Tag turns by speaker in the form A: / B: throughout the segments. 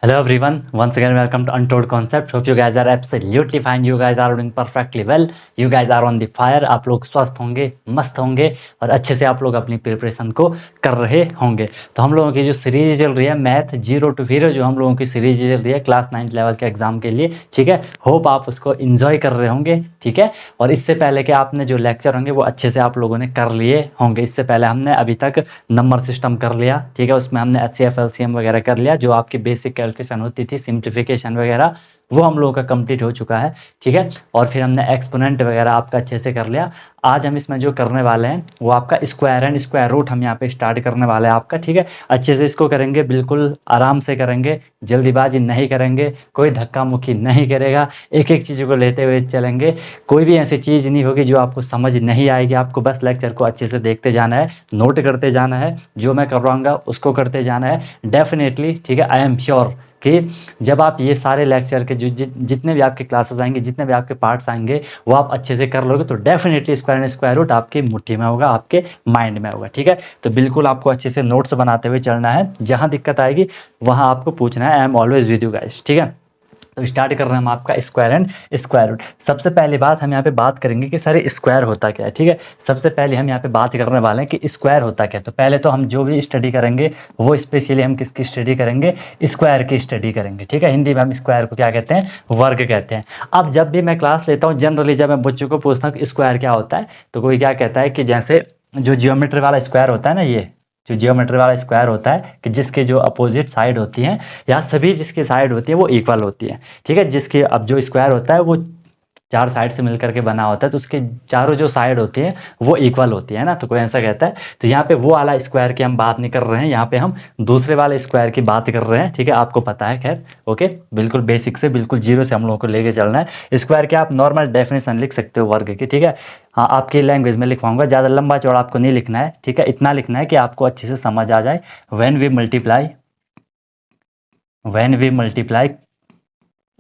A: Hello everyone, once again welcome to Untold Concept. Hope you guys are absolutely fine. You guys are doing perfectly well. You guys are on the fire. आप लोग स्वस्थ होंगे, मस्त होंगे और अच्छे से आप लोग अपनी प्रिपरेशन को कर रहे होंगे। तो हम लोगों की जो सीरीज चल रही है मैथ जीरो टू हीरो, जो हम लोगों की सीरीज चल रही है क्लास 9th लेवल के एग्जाम के लिए, ठीक है। होप आप उसको इंजॉय कर रहे होंगे, ठीक है। और इससे पहले कि आपने जो लेक्चर होंगे वो अच्छे से आप लोगों ने कर लिए होंगे। इससे पहले हमने अभी तक नंबर सिस्टम कर लिया, ठीक है। उसमें हमने HCF LCM वगैरह कर लिया, जो आपकी बेसिक कैलकुलेशन होती थी, सिंप्लीफिकेशन वगैरह, वो हम लोगों का कंप्लीट हो चुका है, ठीक है। और फिर हमने एक्सपोनेंट वगैरह आपका अच्छे से कर लिया। आज हम इसमें जो करने वाले हैं वो आपका स्क्वायर एंड स्क्वायर रूट हम यहाँ पे स्टार्ट करने वाले हैं आपका, ठीक है। अच्छे से इसको करेंगे, बिल्कुल आराम से करेंगे, जल्दीबाजी नहीं करेंगे, कोई धक्का मुक्की नहीं करेगा, एक एक चीज़ को लेते हुए चलेंगे। कोई भी ऐसी चीज़ नहीं होगी जो आपको समझ नहीं आएगी। आपको बस लेक्चर को अच्छे से देखते जाना है, नोट करते जाना है, जो मैं करवाऊंगा उसको करते जाना है डेफिनेटली, ठीक है। आई एम श्योर कि जब आप ये सारे लेक्चर के जितने भी आपके क्लासेस आएंगे, जितने भी आपके पार्ट्स आएंगे, वो आप अच्छे से कर लोगे तो definitely square and square root आपकी मुट्ठी में होगा, आपके माइंड में होगा, ठीक है। तो बिल्कुल आपको अच्छे से नोट्स बनाते हुए चलना है। जहाँ दिक्कत आएगी वहाँ आपको पूछना है। I am always with you guys, ठीक है। तो स्टार्ट कर रहे हैं हम आपका स्क्वायर एंड स्क्वायर रूट। सबसे पहली बात हम यहाँ पे बात करेंगे कि सर स्क्वायर होता क्या है, ठीक है। सबसे पहले हम यहाँ पे बात करने वाले हैं कि स्क्वायर होता क्या है। तो पहले तो हम जो भी स्टडी करेंगे वो स्पेशली हम किसकी स्टडी करेंगे, स्क्वायर की स्टडी करेंगे, ठीक है। हिंदी में हम स्क्वायर को क्या कहते हैं, वर्ग कहते हैं। अब जब भी मैं क्लास लेता हूँ, जनरली जब मैं बच्चों को पूछता हूँ कि स्क्वायर क्या होता है, तो कोई क्या कहता है कि जैसे जो जियोमेट्री वाला स्क्वायर होता है ना, ये जो जियोमेट्री वाला स्क्वायर होता है कि जिसके जो अपोजिट साइड होती हैं या सभी जिसकी साइड होती है वो इक्वल होती है, ठीक है। जिसके अब जो स्क्वायर होता है वो चार साइड से मिलकर के बना होता है, तो उसके चारों जो साइड होती है वो इक्वल होती है ना, तो कोई ऐसा कहता है। तो यहाँ पे वो वाला स्क्वायर की हम बात नहीं कर रहे हैं, यहाँ पे हम दूसरे वाले स्क्वायर की बात कर रहे हैं, ठीक है। आपको पता है, खैर ओके। बिल्कुल बेसिक से, बिल्कुल जीरो से हम लोगों को लेके चलना है। स्क्वायर के आप नॉर्मल डेफिनेशन लिख सकते हो वर्ग की, ठीक है। हाँ, आपकी लैंग्वेज में लिखवाऊंगा, ज़्यादा लंबा चौड़ा आपको नहीं लिखना है, ठीक है। इतना लिखना है कि आपको अच्छे से समझ आ जाए। When we multiply, when we multiply,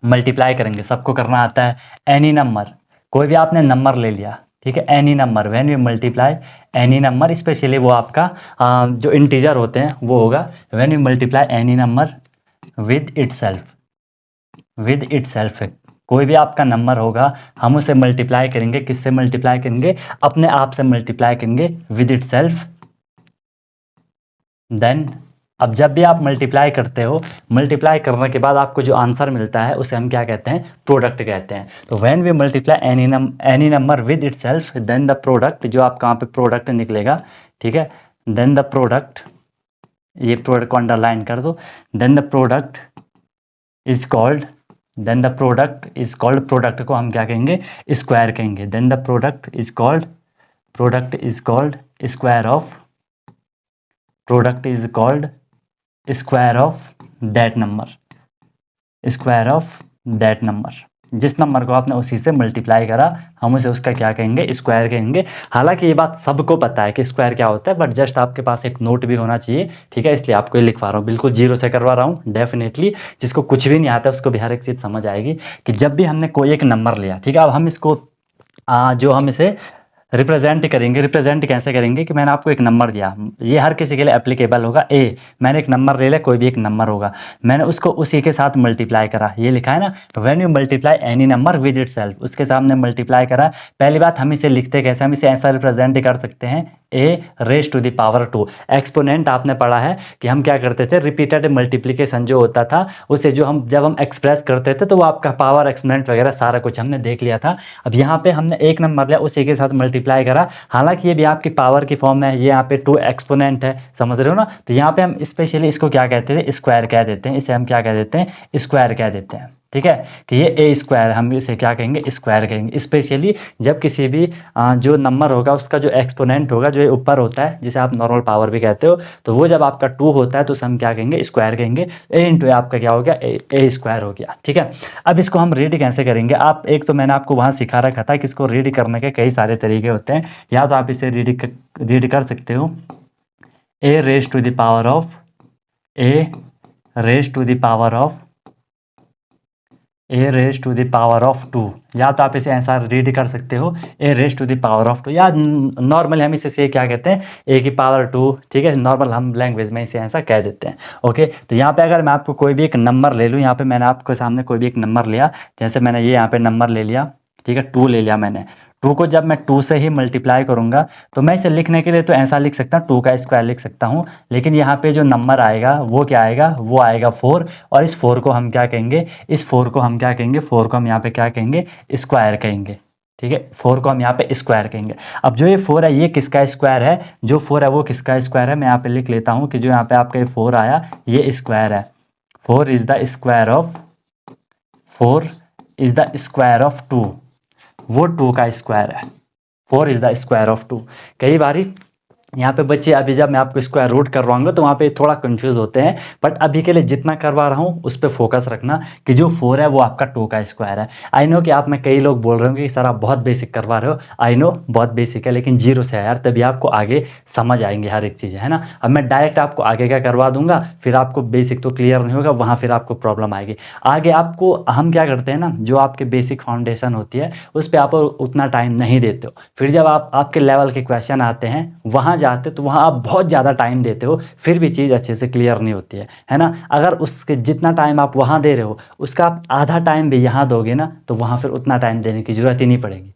A: multiply करेंगे, सबको करना आता है। एनी नंबर, कोई भी आपने नंबर ले लिया, ठीक है। Any number, when we multiply any number, specially वो आपका जो इंटीजर होते हैं वो होगा। When we multiply any number with itself, with itself, कोई भी आपका नंबर होगा हम उसे मल्टीप्लाई करेंगे, किससे मल्टीप्लाई करेंगे, अपने आप से मल्टीप्लाई करेंगे, विद इटसेल्फ। देन अब जब भी आप मल्टीप्लाई करते हो, मल्टीप्लाई करने के बाद आपको जो आंसर मिलता है उसे हम क्या कहते हैं, प्रोडक्ट कहते हैं। तो when we multiply any number with itself, then the product, जो आपका वहाँ पे प्रोडक्ट निकलेगा, ठीक है। देन द प्रोडक्ट, ये प्रोडक्ट को अंडरलाइन कर दो। Then the product is called, then the product is called, product को हम क्या कहेंगे, स्क्वायर कहेंगे। Then the product is called, product is called square of, product is called square of that number, square of that number. जिस number को आपने उसी से मल्टीप्लाई करा हम उसे उसका क्या कहेंगे, स्क्वायर कहेंगे। हालांकि ये बात सबको पता है कि स्क्वायर क्या होता है, बट जस्ट आपके पास एक नोट भी होना चाहिए, ठीक है। इसलिए आपको ये लिखवा रहा हूँ, बिल्कुल जीरो से करवा रहा हूँ डेफिनेटली। जिसको कुछ भी नहीं आता उसको भी हर एक चीज़ समझ आएगी कि जब भी हमने कोई एक नंबर लिया, ठीक है। अब हम इसको जो हम इसे रिप्रेजेंट करेंगे, रिप्रेजेंट कैसे करेंगे कि मैंने आपको एक नंबर दिया, ये हर किसी के लिए एप्लीकेबल होगा। ए, मैंने एक नंबर ले लिया, कोई भी एक नंबर होगा, मैंने उसको उसी के साथ मल्टीप्लाई करा, ये लिखा है ना। When you multiply any number with itself, उसके सामने मल्टीप्लाई करा। पहली बात, हम इसे लिखते कैसे, हम इसे ऐसा रिप्रेजेंट कर सकते हैं, a raise to the power 2। Exponent आपने पढ़ा है कि हम क्या करते थे, रिपीटेड मल्टीप्लिकेशन जो होता था उसे जो हम जब हम एक्सप्रेस करते थे तो वो आपका पावर एक्सपोनेंट वगैरह सारा कुछ हमने देख लिया था। अब यहाँ पे हमने एक नंबर लिया, उसी के साथ मल्टीप्लाई करा, हालांकि ये भी आपकी पावर की फॉर्म है, ये यहाँ पे 2 एक्सपोनेंट है, समझ रहे हो ना। तो यहाँ पे हम स्पेशली इसको क्या कहते थे, स्क्वायर कह देते हैं, इसे हम क्या कह देते हैं, स्क्वायर कह देते हैं, ठीक है। कि ये ए स्क्वायर, हम इसे क्या कहेंगे, स्क्वायर कहेंगे। स्पेशली जब किसी भी जो नंबर होगा उसका जो एक्सपोनेंट होगा, जो ऊपर होता है, जिसे आप नॉर्मल पावर भी कहते हो, तो वो जब आपका 2 होता है तो उसे हम क्या कहेंगे, स्क्वायर कहेंगे। ए इंटू आपका क्या हो गया, ए स्क्वायर हो गया, ठीक है। अब इसको हम रीड कैसे करेंगे, आप एक तो मैंने आपको वहाँ सिखा रखा था कि इसको रीड करने के कई सारे तरीके होते हैं। या तो आप इसे रीड कर सकते हो, a raise to the power of, a raise to the power of a raise to the power of 2, या तो आप इसे ऐसा रीड कर सकते हो a raise to the power of 2, या नॉर्मली हम इसे क्या कहते हैं ए की पावर 2, ठीक है, नॉर्मल हम लैंग्वेज में इसे ऐसा कह देते हैं। ओके, तो यहाँ पे अगर मैं आपको कोई भी एक नंबर ले लूँ, यहाँ पे मैंने आपके सामने कोई भी एक नंबर लिया, जैसे मैंने ये यहाँ पे नंबर ले लिया, ठीक है, 2 ले लिया मैंने। 2 को जब मैं 2 से ही मल्टीप्लाई करूँगा तो मैं इसे लिखने के लिए तो ऐसा लिख सकता हूँ, 2 का स्क्वायर लिख सकता हूँ, लेकिन यहाँ पे जो नंबर आएगा वो क्या आएगा, वो आएगा 4, और इस 4 को हम क्या कहेंगे, इस 4 को हम क्या कहेंगे, 4 को हम यहाँ पे क्या कहेंगे, स्क्वायर कहेंगे। ठीक है, 4 को हम यहाँ पे स्क्वायर कहेंगे। अब जो ये 4 है ये किसका स्क्वायर है, जो 4 है वो किसका स्क्वायर है, मैं यहाँ पे लिख लेता हूँ कि जो यहाँ पे आपका ये 4 आया ये स्क्वायर है। 4 is the square of 4 is the square of 2, वो 2 का स्क्वायर है। 4 इज द स्क्वायर ऑफ 2। कई बारी यहाँ पे बच्चे अभी जब मैं आपको स्क्वायर रूट करवाऊंगा तो वहाँ पे थोड़ा कंफ्यूज होते हैं, बट अभी के लिए जितना करवा रहा हूँ उस पर फोकस रखना कि जो 4 है वो आपका 2 का स्क्वायर है। आई नो कि आप में कई लोग बोल रहे होंगे कि सर आप बहुत बेसिक करवा रहे हो, आई नो बहुत बेसिक है, लेकिन जीरो से है यार, तभी आपको आगे समझ आएंगे हर एक चीज़, है ना। अब मैं डायरेक्ट आपको आगे का करवा दूंगा, फिर आपको बेसिक तो क्लियर नहीं होगा, वहाँ फिर आपको प्रॉब्लम आएगी। आगे आपको हम क्या करते हैं ना, जो आपके बेसिक फाउंडेशन होती है उस पर आप उतना टाइम नहीं देते हो, फिर जब आपके लेवल के क्वेश्चन आते हैं वहाँ जाते तो वहाँ आप बहुत ज़्यादा टाइम देते हो, फिर भी चीज़ अच्छे से क्लियर नहीं होती है ना। अगर उसके जितना टाइम आप वहाँ दे रहे हो उसका आप आधा टाइम भी यहाँ दोगे ना तो वहाँ फिर उतना टाइम देने की ज़रूरत ही नहीं पड़ेगी।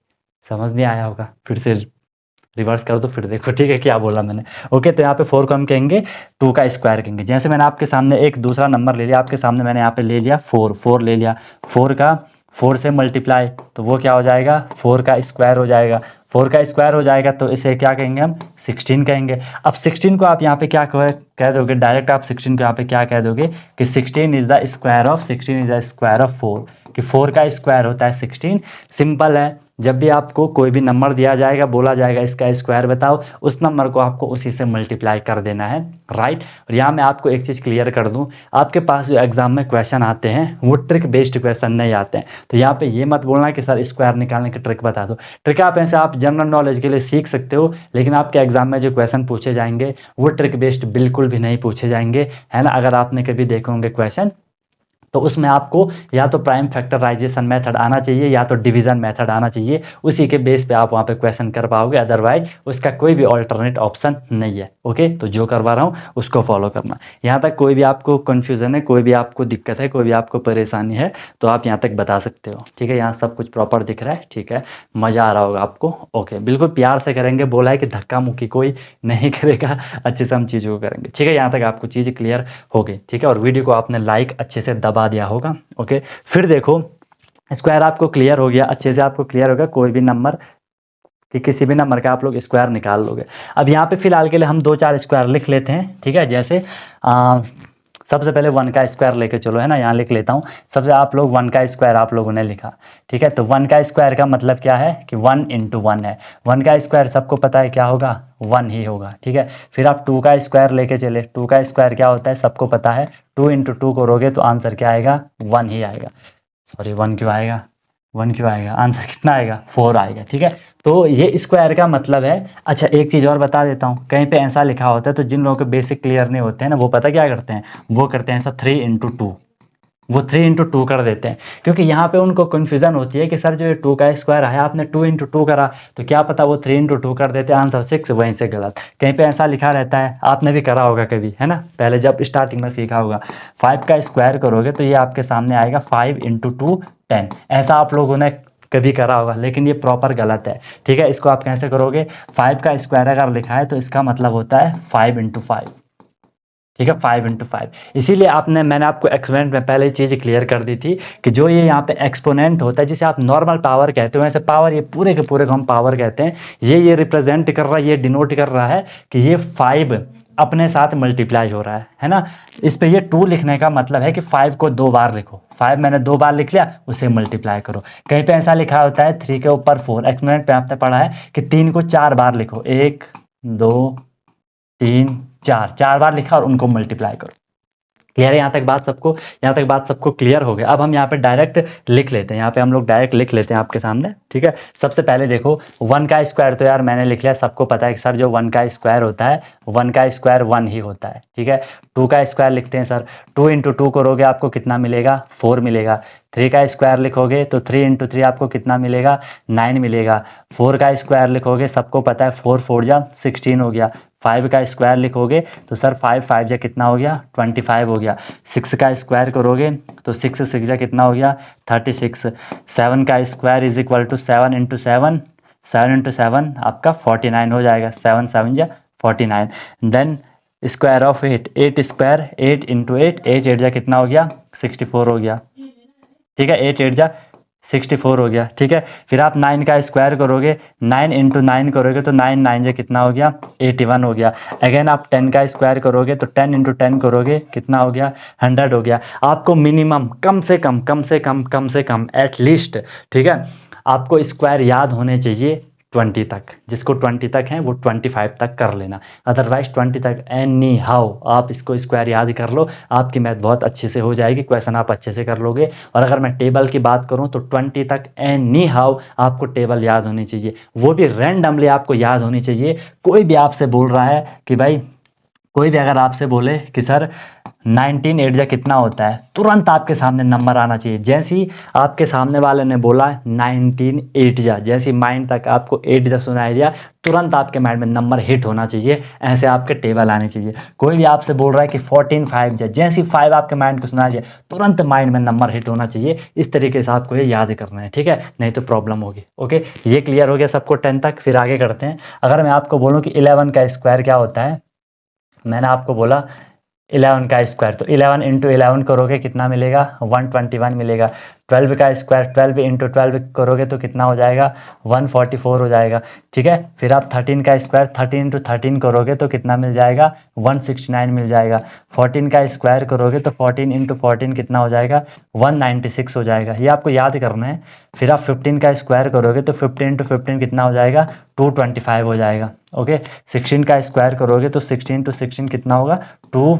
A: समझ नहीं आया होगा, फिर से रिवर्स करो तो फिर देखो, ठीक है, क्या बोला मैंने। ओके, तो यहाँ पे 4 को हम कहेंगे 2 का स्क्वायर कहेंगे। जैसे मैंने आपके सामने एक दूसरा नंबर ले लिया, आपके सामने मैंने यहाँ पे ले लिया 4 ले लिया, 4 का 4 से मल्टीप्लाई तो वो क्या हो जाएगा, 4 का स्क्वायर हो जाएगा। 4 का स्क्वायर हो जाएगा तो इसे क्या कहेंगे हम, 16 कहेंगे। अब 16 को आप यहाँ पे क्या कह दोगे, डायरेक्ट आप 16 को यहाँ पे क्या कह दोगे कि 16 is the square of 16 is the square of 4, कि 4 का स्क्वायर होता है 16। सिंपल है, जब भी आपको कोई भी नंबर दिया जाएगा, बोला जाएगा इसका स्क्वायर बताओ, उस नंबर को आपको उसी से मल्टीप्लाई कर देना है, राइट। और यहाँ मैं आपको एक चीज़ क्लियर कर दूँ, आपके पास जो एग्जाम में क्वेश्चन आते हैं वो ट्रिक बेस्ड क्वेश्चन नहीं आते हैं, तो यहाँ पे ये मत बोलना कि सर स्क्वायर निकालने की ट्रिक बता दो। ट्रिक आप ऐसे आप जनरल नॉलेज के लिए सीख सकते हो, लेकिन आपके एग्जाम में जो क्वेश्चन पूछे जाएंगे वो ट्रिक बेस्ड बिल्कुल भी नहीं पूछे जाएंगे, है ना। अगर आपने कभी देखे होंगे क्वेश्चन तो उसमें आपको या तो प्राइम फैक्टराइजेशन मेथड आना चाहिए या तो डिवीजन मेथड आना चाहिए, उसी के बेस पे आप वहाँ पे क्वेश्चन कर पाओगे, अदरवाइज उसका कोई भी ऑल्टरनेट ऑप्शन नहीं है। ओके, तो जो करवा रहा हूँ उसको फॉलो करना। यहाँ तक कोई भी आपको कन्फ्यूज़न है, कोई भी आपको दिक्कत है, कोई भी आपको परेशानी है तो आप यहाँ तक बता सकते हो, ठीक है। यहाँ सब कुछ प्रॉपर दिख रहा है, ठीक है, मज़ा आ रहा होगा आपको। ओके, बिल्कुल प्यार से करेंगे, बोला है कि धक्का मुक्की कोई नहीं करेगा, अच्छे से हम चीज़ों को करेंगे, ठीक है। यहाँ तक आपको चीज़ क्लियर हो गई, ठीक है, और वीडियो को आपने लाइक अच्छे से दबा दिया होगा। ओके, फिर देखो स्क्वायर आपको क्लियर हो गया, अच्छे से आपको क्लियर होगा, कोई भी नंबर कि किसी भी नंबर का आप लोग स्क्वायर निकाल लोगे। अब यहाँ पे फिलहाल के लिए हम 2-4 स्क्वायर लिख लेते हैं, ठीक है। जैसे सबसे पहले 1 का स्क्वायर लेके चलो, है ना, यहाँ लिख लेता हूँ। सबसे आप लोग 1 का स्क्वायर आप लोगों ने लिखा, ठीक है। तो 1 का स्क्वायर का मतलब क्या है कि 1 × 1 है। 1 का स्क्वायर सबको पता है क्या होगा, 1 ही होगा, ठीक है। फिर आप 2 का स्क्वायर लेके चले, 2 का स्क्वायर क्या होता है सबको पता है, 2 × 2 करोगे तो आंसर क्या आएगा, 1 ही आएगा। सॉरी 1 क्यों आएगा, 1 क्यों आएगा, आंसर कितना आएगा, 4 आएगा, ठीक है। तो ये स्क्वायर का मतलब है। अच्छा, एक चीज़ और बता देता हूँ, कहीं पे ऐसा लिखा होता है तो जिन लोगों के बेसिक क्लियर नहीं होते हैं ना, वो पता क्या करते हैं, वो करते हैं ऐसा 3 × 2, वो 3 × 2 कर देते हैं, क्योंकि यहाँ पे उनको कन्फ्यूज़न होती है कि सर जो ये 2 का स्क्वायर है आपने 2 × 2 करा, तो क्या पता वो 3 × 2 कर देते हैं, आंसर 6, वहीं से गलत। कहीं पे ऐसा लिखा रहता है, आपने भी करा होगा कभी, है ना, पहले जब स्टार्टिंग में सीखा होगा, 5 का स्क्वायर करोगे तो ये आपके सामने आएगा 5 × 2 10, ऐसा आप लोगों ने कभी करा होगा, लेकिन ये प्रॉपर गलत है, ठीक है। इसको आप कैसे करोगे, 5 का स्क्वायर अगर लिखा है तो इसका मतलब होता है 5 × 5, ठीक है, 5 × 5। इसीलिए मैंने आपको एक्सपोनेंट में पहले ही चीज़ क्लियर कर दी थी कि जो ये यहाँ पे एक्सपोनेंट होता है जिसे आप नॉर्मल पावर कहते हो, वैसे पावर ये पूरे के पूरे को हम पावर कहते हैं, ये रिप्रेजेंट कर रहा है, ये डिनोट कर रहा है कि ये 5 अपने साथ मल्टीप्लाई हो रहा है ना। इस पे ये 2 लिखने का मतलब है कि 5 को 2 बार लिखो, 5 मैंने 2 बार लिख लिया, उसे मल्टीप्लाई करो। कहीं पे ऐसा लिखा होता है 3 के ऊपर 4, एक्सपोनेंट पे आपने पढ़ा है कि 3 को 4 बार लिखो, 1 2 3 4 बार लिखा और उनको मल्टीप्लाई करो, क्लियर है यहाँ तक बात सबको क्लियर हो गया। अब हम यहाँ पे डायरेक्ट लिख लेते हैं, यहाँ पे हम लोग डायरेक्ट लिख लेते हैं आपके सामने, ठीक है। सबसे पहले देखो 1 का स्क्वायर तो यार मैंने लिख लिया, सबको पता है कि सर जो 1 का स्क्वायर होता है 1 का स्क्वायर 1 ही होता है, ठीक है। 2 का स्क्वायर लिखते हैं सर, 2 इंटू 2 करोगे आपको कितना मिलेगा 4 मिलेगा। 3 का स्क्वायर लिखोगे तो 3 इंटू 3 आपको कितना मिलेगा 9 मिलेगा। 4 का स्क्वायर लिखोगे, सबको पता है 4 4 जा 16 हो गया। 5 का स्क्वायर लिखोगे तो सर 5 5 जा कितना हो गया 25 हो गया। 6 का स्क्वायर करोगे तो 6 6 जा कितना हो गया 36। 7 का square is equal to 7 into 7, 7 into 7 आपका 49 हो जाएगा। 7 7 जा 49। Then square of 8, 8 square 8 into 8, 8 8 जा कितना हो गया 64 हो गया, ठीक है। 8 8 जा 64 हो गया, ठीक है। फिर आप 9 का स्क्वायर करोगे, 9 इंटू 9 करोगे तो 9 9 जा कितना हो गया 81 हो गया। अगेन आप 10 का स्क्वायर करोगे तो 10 इंटू 10 करोगे कितना हो गया 100 हो गया। आपको मिनिमम कम से कम एटलीस्ट, ठीक है, आपको स्क्वायर याद होने चाहिए 20 तक। जिसको 20 तक है वो 25 तक कर लेना, अदरवाइज 20 तक एनी हाउ आप इसको स्क्वायर याद कर लो, आपकी मैथ बहुत अच्छे से हो जाएगी, क्वेश्चन आप अच्छे से कर लोगे। और अगर मैं टेबल की बात करूं तो 20 तक एनी हाउ आपको टेबल याद होनी चाहिए, वो भी रैंडमली आपको याद होनी चाहिए। कोई भी आपसे बोल रहा है कि भाई, कोई भी अगर आपसे बोले कि सर 19 8 जा कितना होता है, तुरंत आपके सामने नंबर आना चाहिए। जैसे ही आपके सामने वाले ने बोला 19 8 जा, जैसे माइंड तक आपको 8 जा सुनाई दिया, तुरंत आपके माइंड में नंबर हिट होना चाहिए, ऐसे आपके टेबल आने चाहिए। कोई भी आपसे बोल रहा है कि 14 5 जा, जैसे 5 आपके माइंड को सुनाई दिया, तुरंत माइंड में नंबर हिट होना चाहिए। इस तरीके से आपको ये याद करना है, ठीक है, नहीं तो प्रॉब्लम होगी। ओके, ये क्लियर हो गया सबको 10 तक। फिर आगे करते हैं। अगर मैं आपको बोलूँ कि 11 का स्क्वायर क्या होता है, मैंने आपको बोला 11 का स्क्वायर, तो 11 इंटू 11 करोगे कितना मिलेगा 121 मिलेगा। 12 का स्क्वायर 12 इंटू 12 करोगे तो कितना हो जाएगा 144 हो जाएगा, ठीक है। फिर आप 13 का स्क्वायर 13 इंटू 13 करोगे तो कितना मिल जाएगा 169 मिल जाएगा। 14 का स्क्वायर करोगे तो 14 इंटू 14 कितना हो जाएगा 196 हो जाएगा, ये आपको याद करना है। फिर आप 15 का स्क्वायर करोगे तो 15 इंटू 15 कितना हो जाएगा 225 हो जाएगा। ओके, 16 का स्क्वायर करोगे तो 16 इंटू 16 कितना होगा 2,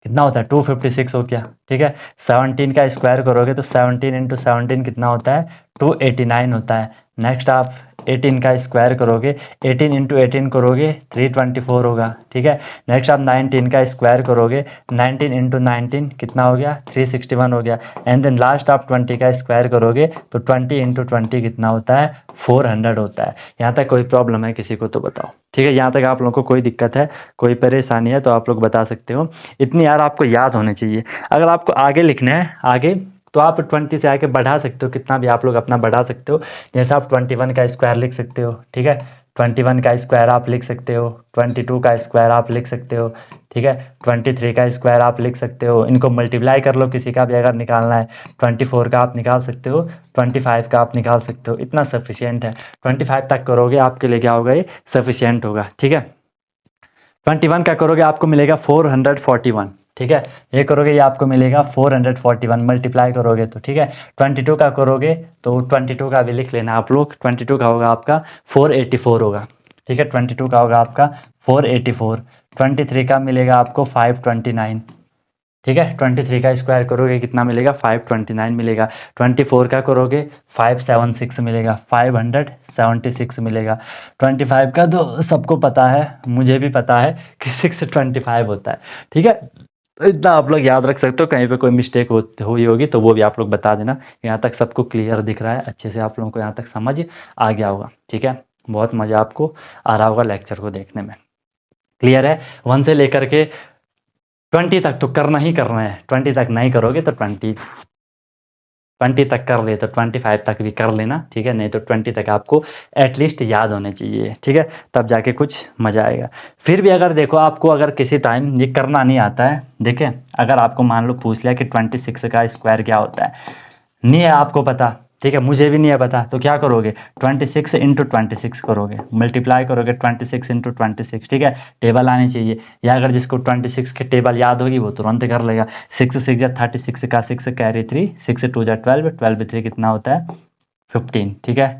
A: कितना होता है 256 हो गया, ठीक है। 17 का स्क्वायर करोगे तो 17 इंटू 17 कितना होता है 289 होता है। नेक्स्ट आप 18 का स्क्वायर करोगे, 18 इंटू 18 करोगे 324 होगा, ठीक है। नेक्स्ट आप 19 का स्क्वायर करोगे, 19 इंटू 19 कितना हो गया 361 हो गया। एंड देन लास्ट आप 20 का स्क्वायर करोगे तो 20 इंटू 20 कितना होता है 400 होता है। यहाँ तक कोई प्रॉब्लम है किसी को तो बताओ, ठीक है। यहाँ तक आप लोगों को कोई दिक्कत है, कोई परेशानी है तो आप लोग बता सकते हो। इतनी यार आपको याद होने चाहिए। अगर आपको आगे लिखना है आगे, तो आप 20 से आके बढ़ा सकते हो, कितना भी आप लोग अपना बढ़ा सकते हो। जैसे आप 21 का स्क्वायर लिख सकते हो, ठीक है, 21 का स्क्वायर आप लिख सकते हो, 22 का स्क्वायर आप लिख सकते हो, ठीक है, 23 का स्क्वायर आप लिख सकते हो। इनको मल्टीप्लाई कर लो, किसी का भी अगर निकालना है 24 का आप निकाल सकते हो, 25 का आप निकाल सकते हो, इतना सफिशियंट है। 25 तक करोगे आपके लिए क्या होगा ये सफिशियंट होगा, ठीक है। 21 का करोगे आपको मिलेगा 441, ठीक है, ये करोगे ये आपको मिलेगा 441 मल्टीप्लाई करोगे तो, ठीक है। 22 का करोगे तो 22 का भी लिख लेना आप लोग, 22 का होगा आपका 484 होगा, ठीक है। 22 का होगा आपका 484। 23 का मिलेगा आपको 529, ठीक है। 23 का स्क्वायर करोगे कितना मिलेगा 529 मिलेगा। 24 का करोगे 576 मिलेगा, 576 मिलेगा। 25 का तो सबको पता है, मुझे भी पता है कि 625 होता है, ठीक है। तो इतना आप लोग याद रख सकते हो, कहीं पे कोई मिस्टेक हुई होगी तो वो भी आप लोग बता देना। यहाँ तक सबको क्लियर दिख रहा है, अच्छे से आप लोगों को यहाँ तक समझ आ गया होगा, ठीक है। बहुत मज़ा आपको आ रहा होगा लेक्चर को देखने में। क्लियर है, 1 से लेकर के 20 तक तो करना ही करना है। 20 तक नहीं करोगे तो 20 तक कर ले तो 25 तक भी कर लेना, ठीक है, नहीं तो 20 तक आपको एटलीस्ट याद होने चाहिए, ठीक है, तब जाके कुछ मज़ा आएगा। फिर भी अगर देखो आपको अगर किसी टाइम ये करना नहीं आता है, देखिए अगर आपको मान लो पूछ लिया कि 26 का स्क्वायर क्या होता है, नहीं है आपको पता, ठीक है, मुझे भी नहीं है पता, तो क्या करोगे 26 इंटू 26 करोगे, मल्टीप्लाई करोगे 26 इंटू 26, ठीक है। टेबल आनी चाहिए, या अगर जिसको 26 की टेबल याद होगी वो तुरंत कर लेगा। 6 6 जा 36 का 6 कैरी 3, 6 2 जा 12, 12 3 कितना होता है 15, ठीक है।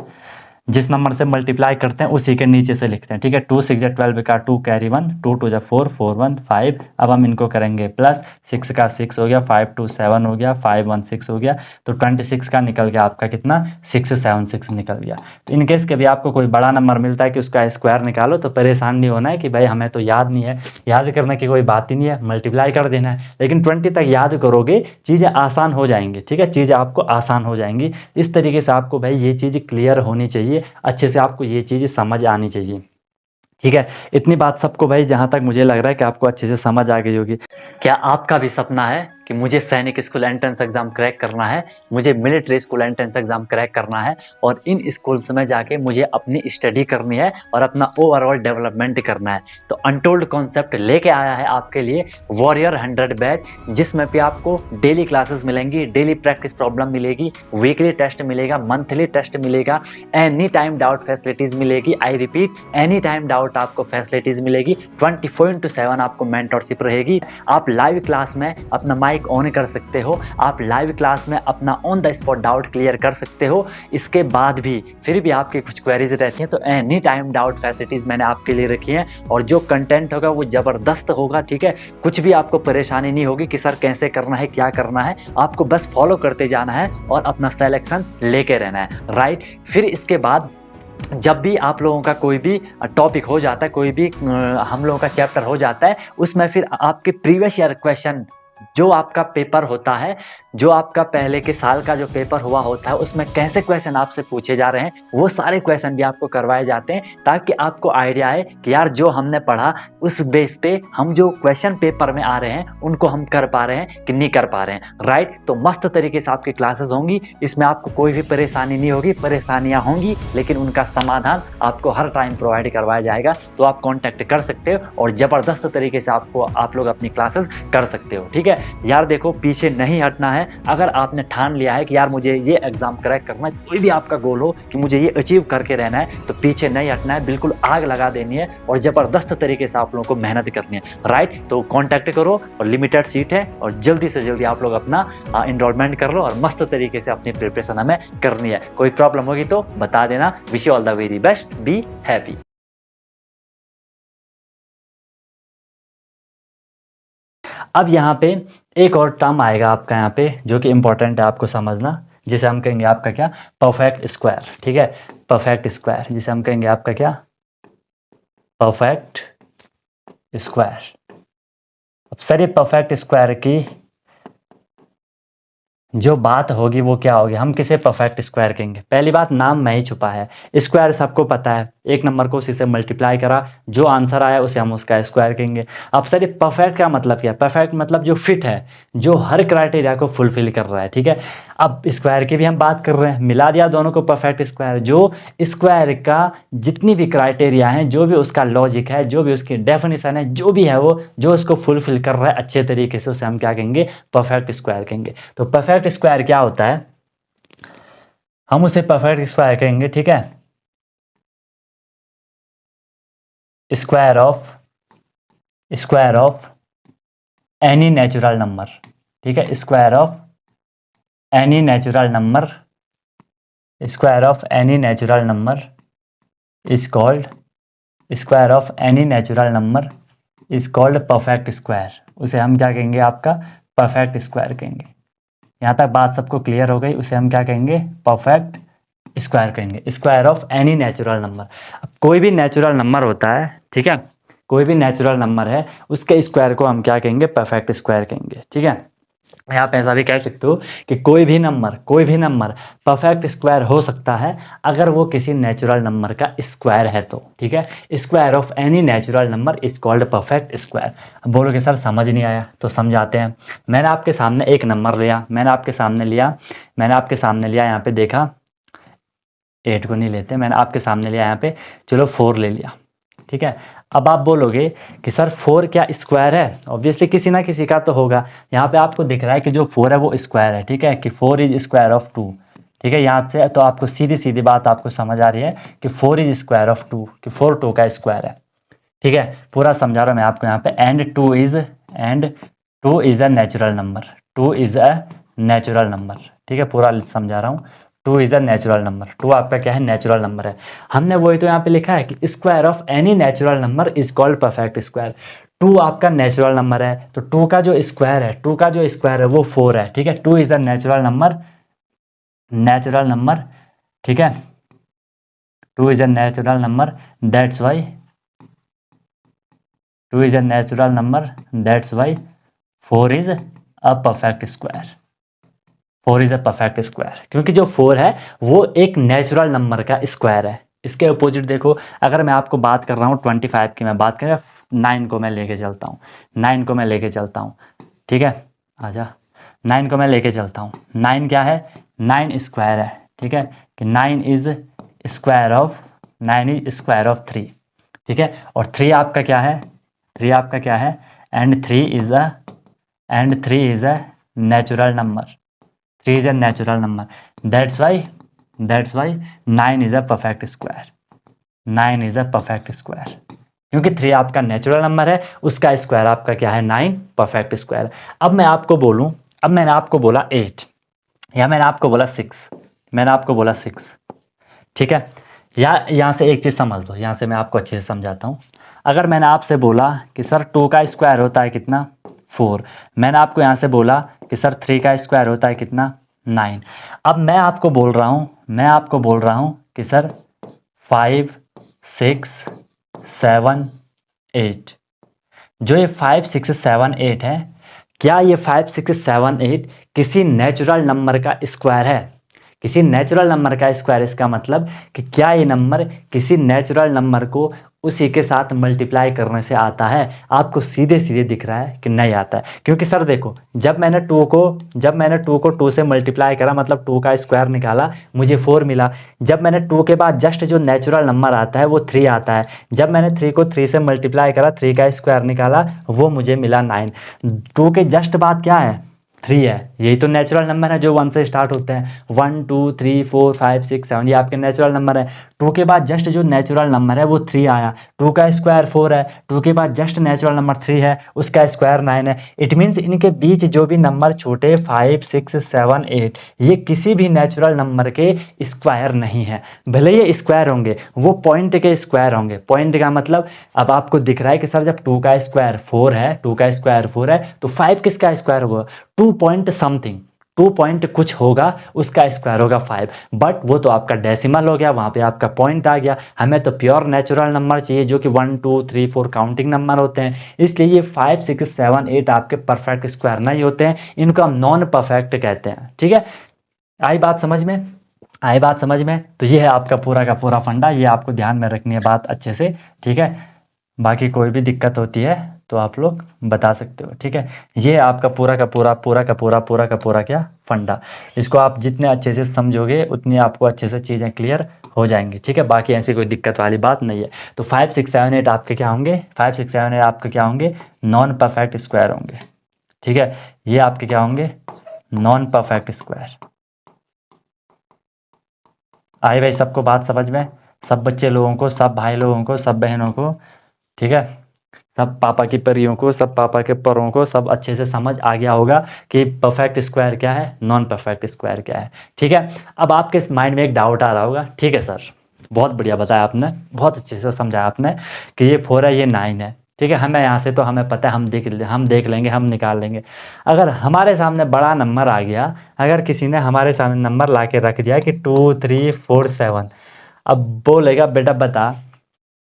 A: जिस नंबर से मल्टीप्लाई करते हैं उसी के नीचे से लिखते हैं, ठीक है। 2 6 12 का 2 कैरी 1, 2 2 4 4 1 5। अब हम इनको करेंगे प्लस, 6 का 6 हो गया, 5 2 7 हो गया, 5 1 6 हो गया, तो 26 का निकल गया आपका कितना, 676 निकल गया। तो इन केस कभी आपको कोई बड़ा नंबर मिलता है कि उसका स्क्वायर निकालो, तो परेशान नहीं होना है कि भाई हमें तो याद नहीं है, याद करने की कोई बात ही नहीं है, मल्टीप्लाई कर देना है। लेकिन 20 तक याद करोगे चीज़ें आसान हो जाएंगी, ठीक है, चीज़ें आपको आसान हो जाएंगी। इस तरीके से आपको भाई ये चीज़ क्लियर होनी चाहिए, अच्छे से आपको ये चीज़ समझ आनी चाहिए, ठीक है। इतनी बात सबको भाई जहाँ तक मुझे लग रहा है कि आपको अच्छे से समझ आ गई होगी। क्या आपका भी सपना है कि मुझे सैनिक स्कूल एंट्रेंस एग्ज़ाम क्रैक करना है, मुझे military school entrance exam crack करना है और इन स्कूल्स में जाके मुझे अपनी स्टडी करनी है और अपना ओवरऑल डेवलपमेंट करना है? तो अनटोल्ड कॉन्सेप्ट लेके आया है आपके लिए वॉरियर 100 बैच, जिसमें भी आपको डेली क्लासेस मिलेंगी, डेली प्रैक्टिस प्रॉब्लम मिलेगी, वीकली टेस्ट मिलेगा, मंथली टेस्ट मिलेगा, एनी टाइम डाउट फैसिलिटीज़ मिलेगी। I repeat, any time doubt आपको फैसिलिटीज़ मिलेगी। 24/7 आपको मेंटरशिप रहेगी। आप लाइव क्लास में अपना माइक ऑन कर सकते हो, आप लाइव क्लास में अपना on the spot doubt clear कर सकते हो। इसके बाद भी फिर भी आपकी कुछ क्वेरीज रहती हैं, तो एनी टाइम डाउट फैसिलिटीज़ मैंने आपके लिए रखी हैं और जो कंटेंट होगा वो ज़बरदस्त होगा, ठीक है। कुछ भी आपको परेशानी नहीं होगी कि सर कैसे करना है, क्या करना है, आपको बस फॉलो करते जाना है और अपना सेलेक्शन लेके रहना है, राइट। फिर इसके बाद जब भी आप लोगों का कोई भी टॉपिक हो जाता है, कोई भी हम लोगों का चैप्टर हो जाता है, उसमें फिर आपके प्रीवियस ईयर क्वेश्चन, जो आपका पेपर होता है, जो आपका पहले के साल का जो पेपर हुआ होता है, उसमें कैसे क्वेश्चन आपसे पूछे जा रहे हैं, वो सारे क्वेश्चन भी आपको करवाए जाते हैं, ताकि आपको आइडिया आए कि यार जो हमने पढ़ा उस बेस पे हम जो क्वेश्चन पेपर में आ रहे हैं उनको हम कर पा रहे हैं कि नहीं कर पा रहे हैं, राइट। तो मस्त तरीके से आपकी क्लासेस होंगी, इसमें आपको कोई भी परेशानी नहीं होगी, परेशानियां होंगी लेकिन उनका समाधान आपको हर टाइम प्रोवाइड करवाया जाएगा। तो आप कॉन्टैक्ट कर सकते हो और ज़बरदस्त तरीके से आप लोग अपनी क्लासेस कर सकते हो, ठीक है यार। देखो, पीछे नहीं हटना है। अगर आपने ठान लिया है कि यार मुझे ये एग्जाम क्रैक करना है, कोई भी आपका गोल हो कि मुझे ये अचीव करके रहना है, तो पीछे नहीं हटना है, बिल्कुल आग लगा देनी है और ज़बरदस्त तरीके से आप लोगों को मेहनत करनी है, राइट। तो कॉन्टैक्ट करो और लिमिटेड सीट है और जल्दी से जल्दी आप लोग अपना इनरोलमेंट कर लो और मस्त तरीके से अपनी प्रिपरेशन हमें करनी है। कोई प्रॉब्लम होगी तो बता देना। Wish you all the very best, be happy. अब यहाँ पे एक और टर्म आएगा आपका यहाँ पे जो कि इम्पोर्टेंट है आपको समझना, जिसे हम कहेंगे आपका क्या, परफेक्ट स्क्वायर, ठीक है। परफेक्ट स्क्वायर जिसे हम कहेंगे आपका क्या, परफेक्ट स्क्वायर। अब सर ये परफेक्ट स्क्वायर की जो बात होगी वो क्या होगी, हम किसे परफेक्ट स्क्वायर कहेंगे। पहली बात, नाम में ही छुपा है। स्क्वायर सबको पता है, एक नंबर को उसी से मल्टीप्लाई करा, जो आंसर आया उसे हम उसका स्क्वायर कहेंगे। अब सर ये परफेक्ट का मतलब क्या है, परफेक्ट मतलब जो फिट है, जो हर क्राइटेरिया को फुलफिल कर रहा है, ठीक है। अब स्क्वायर की भी हम बात कर रहे हैं, मिला दिया दोनों को परफेक्ट स्क्वायर। जो स्क्वायर का जितनी भी क्राइटेरिया है, जो भी उसका लॉजिक है, जो भी उसकी डेफिनेशन है, जो भी है वो, जो उसको फुलफिल कर रहा है अच्छे तरीके से, उसे हम क्या कहेंगे, परफेक्ट स्क्वायर कहेंगे। तो परफेक्ट स्क्वायर क्या होता है, हम उसे परफेक्ट स्क्वायर कहेंगे, ठीक है। Square of any natural number, ठीक है। Square of any natural number, square of any natural number is called, square of any natural number is called perfect square. उसे हम क्या कहेंगे, आपका परफेक्ट स्क्वायर कहेंगे। यहाँ तक बात सबको क्लियर हो गई। उसे हम क्या कहेंगे, परफेक्ट स्क्वायर कहेंगे, square of any natural number. अब कोई भी नेचुरल नंबर होता है, ठीक है, कोई भी नेचुरल नंबर है, उसके स्क्वायर को हम क्या कहेंगे, परफेक्ट स्क्वायर कहेंगे, ठीक है। आप ऐसा भी कह सकते हो कि कोई भी नंबर परफेक्ट स्क्वायर हो सकता है अगर वो किसी नेचुरल नंबर का स्क्वायर है तो, ठीक है। Square of any natural number is called perfect square. अब बोलोगे सर समझ नहीं आया, तो समझाते हैं। मैंने आपके सामने एक नंबर लिया, मैंने आपके सामने लिया यहाँ पे, देखा 8 को नहीं लेते, मैंने आपके सामने लिया यहाँ पे, चलो 4 ले लिया, ठीक है। अब आप बोलोगे कि सर 4 क्या स्क्वायर है, ऑब्वियसली किसी ना किसी का तो होगा। यहाँ पे आपको दिख रहा है कि जो 4 है वो स्क्वायर है, ठीक है, कि 4 इज स्क्वायर ऑफ 2, ठीक है। यहाँ से तो आपको सीधी सीधी बात आपको समझ आ रही है कि 4 इज स्क्वायर ऑफ 2, कि 4 2 का स्क्वायर है, ठीक है। पूरा समझा रहा हूँ मैं आपको यहाँ पे। And 2 is a natural number, 2 is a natural number, ठीक है, पूरा समझा रहा हूँ। 2 इज़ अ नेचुरल नंबर, 2 आपका क्या है, नेचुरल नंबर है। हमने वही तो यहाँ पे लिखा है कि square of any natural number is called perfect square. 2 आपका नेचुरल नंबर है, तो 2 का जो स्क्वायर है, 2 का जो स्क्वायर है वो 4 है, ठीक है। 2 is a natural number, natural number, ठीक है। 2 is a natural number, that's why 2 is a natural number, that's why 4 is a perfect square. 4 is a perfect square, क्योंकि जो 4 है वो एक नेचुरल नंबर का स्क्वायर है। इसके अपोजिट देखो, अगर मैं आपको बात कर रहा हूँ 25 की, मैं बात करें 9 को मैं लेके चलता हूँ, 9 को मैं लेके चलता हूँ, ठीक है। आजा, 9 को मैं लेके चलता हूँ। 9 क्या है, 9 स्क्वायर है, ठीक है, कि 9 is square of 9 is square of 3, ठीक है। और 3 आपका क्या है, 3 आपका क्या है, and 3 is a natural number, 3 is a natural number, that's why 9 is a perfect square, 9 is a perfect square, क्योंकि 3 आपका नेचुरल नंबर है, उसका स्क्वायर आपका क्या है, 9 परफेक्ट स्क्वायर। अब मैं आपको बोलूं, अब मैंने आपको बोला 8 या मैंने आपको बोला 6, मैंने आपको बोला 6, ठीक है। या यहाँ से एक चीज़ समझ लो, यहाँ से मैं आपको अच्छे से समझाता हूँ। अगर मैंने आपसे बोला कि सर 2 का स्क्वायर होता है कितना, 4, मैंने आपको यहाँ से बोला कि सर 3 का स्क्वायर होता है कितना, 9। अब मैं आपको बोल रहा हूँ, मैं आपको बोल रहा हूँ कि सर 5 6 7 8, जो ये 5 6 7 8 है, क्या ये 5 6 7 8 किसी नेचुरल नंबर का स्क्वायर है, किसी नेचुरल नंबर का स्क्वायर। इसका मतलब कि क्या ये नंबर किसी नेचुरल नंबर को उसी के साथ मल्टीप्लाई करने से आता है। आपको सीधे सीधे दिख रहा है कि नहीं आता है, क्योंकि सर देखो, जब मैंने 2 को 2 से मल्टीप्लाई करा, मतलब 2 का स्क्वायर निकाला, मुझे 4 मिला। जब मैंने 2 के बाद जस्ट जो नेचुरल नंबर आता है वो 3 आता है। जब मैंने 3 को 3 से मल्टीप्लाई करा, 3 का स्क्वायर निकाला, वो मुझे मिला 9। 2 के जस्ट बाद क्या है, 3 है। यही तो नेचुरल नंबर है जो 1 से स्टार्ट होते हैं, 1 2 3 4 5 6 7, ये आपके नेचुरल नंबर है। 2 के बाद जस्ट जो नेचुरल नंबर है वो 3 आया, 2 का स्क्वायर 4 है, 2 के बाद जस्ट नेचुरल नंबर 3 है, उसका स्क्वायर 9 है। इट मीन्स इनके बीच जो भी नंबर छोटे 5 6 7 8, ये किसी भी नेचुरल नंबर के स्क्वायर नहीं है। भले ये स्क्वायर होंगे, वो पॉइंट के स्क्वायर होंगे। पॉइंट का मतलब, अब आपको दिख रहा है कि सर जब 2 का स्क्वायर 4 है, 2 का स्क्वायर 4 है, तो 5 किसका स्क्वायर होगा, 2 पॉइंट समथिंग, 2 पॉइंट कुछ होगा, उसका स्क्वायर होगा 5। बट वो तो आपका डेसिमल हो गया, वहाँ पे आपका पॉइंट आ गया। हमें तो प्योर नेचुरल नंबर चाहिए जो कि 1 2 3 4 काउंटिंग नंबर होते हैं। इसलिए ये 5 6 7 8 आपके परफेक्ट स्क्वायर नहीं होते हैं, इनको हम नॉन परफेक्ट कहते हैं, ठीक है। आई बात समझ में, आई बात समझ में। तो ये है आपका पूरा का पूरा फंडा, ये आपको ध्यान में रखनी है बात अच्छे से, ठीक है। बाकी कोई भी दिक्कत होती है तो आप लोग बता सकते हो, ठीक है। ये है आपका पूरा का पूरा क्या फंडा। इसको आप जितने अच्छे से समझोगे उतनी आपको अच्छे से चीज़ें क्लियर हो जाएंगी, ठीक है। बाकी ऐसी कोई दिक्कत वाली बात नहीं है। तो 5 6 7 8 आपके क्या होंगे, 5 6 7 8 आपके क्या होंगे, नॉन परफेक्ट स्क्वायर होंगे, ठीक है। ये आपके क्या होंगे, नॉन परफेक्ट स्क्वायर। आई भाई सबको बात समझ में, सब बच्चे लोगों को, सब भाई लोगों को, सब बहनों को, ठीक है। सब पापा की परियों को, सब पापा के परों को, सब अच्छे से समझ आ गया होगा कि परफेक्ट स्क्वायर क्या है, नॉन परफेक्ट स्क्वायर क्या है, ठीक है। अब आपके माइंड में एक डाउट आ रहा होगा, ठीक है सर, बहुत बढ़िया बताया आपने, बहुत अच्छे से समझाया आपने कि ये 4 है, ये 9 है, ठीक है। हमें यहाँ से तो हमें पता है, हम देख लेंगे, हम निकाल लेंगे। अगर हमारे सामने बड़ा नंबर आ गया, अगर किसी ने हमारे सामने नंबर ला के रख दिया कि 2 3 4 7, अब बोलेगा बेटा बता